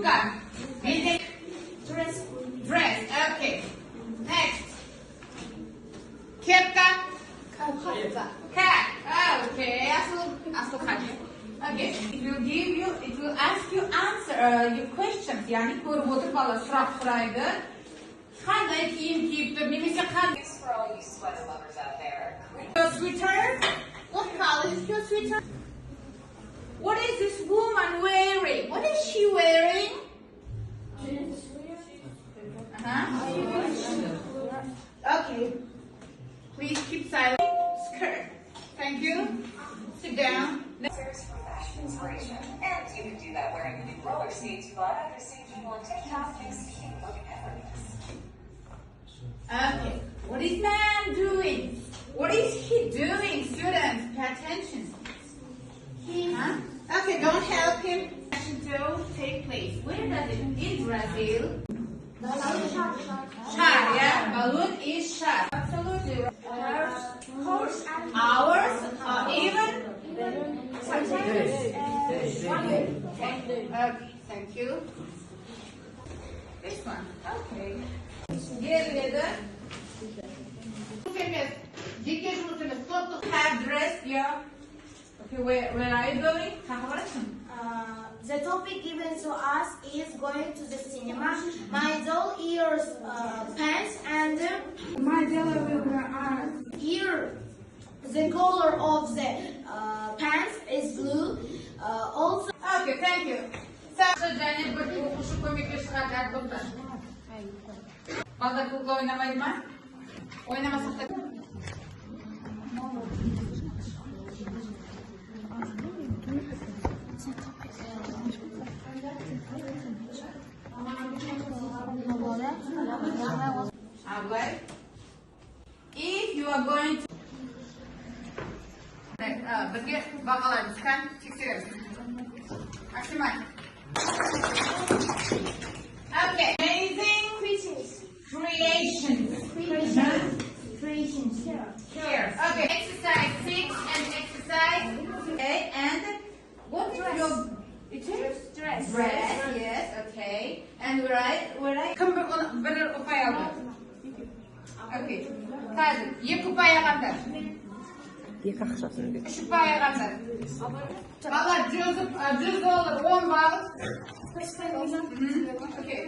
Kurtka. Dress. Dress. Okay. Next. Kepka. Cap. Okay. Asıl kaki. Okay. It will ask you answer your questions. Yani көріп отырып бала сұрақ сұрайды. Қандай киім киіп тұр, немесе қандай. For all you sweater lovers out there. Your sweater? What color is your sweater? What is this woman wearing? What is she wearing? Okay. Please keep silent. Skirt. Thank you. Sit down. Search for fashion inspiration. And you can do that wearing the new roller skates you bought after seeing people on TikTok making you look effortless. Okay. What is man doing? What is he doing, students? Pay attention. Okay, don't help him. Fashion show take place. Where does it? In Brazil. Shar, yeah. Balloon is shar. Absolutely. Horse and Hours, even. Okay, thank you. This one. Okay. Diğerleri. Have dressed, yeah. Okay, where are you going? the topic given to us is going to the cinema. My doll ears pants and my doll will ear. The color of the pants is blue. Also. Okay, thank you. Jane bir o'qishni ko'makga chiqargan to'xtash. Balda klubda o'ynamaydi mı? Oynamasak da. If you are going to birga бағалаймыз, kan тексереміз. Maksimal. Okay. Amazing creations. Here. Okay. Exercise 6 and exercise. Okay. And what is your dress? Dress. Yes. Okay. And where? Come back on. Better upaya. Okay. Қазір екі ұпай алғандар. екі ақшасын бер. Үш ұпай алғандар. Бала $100 10 бағыт. Okay.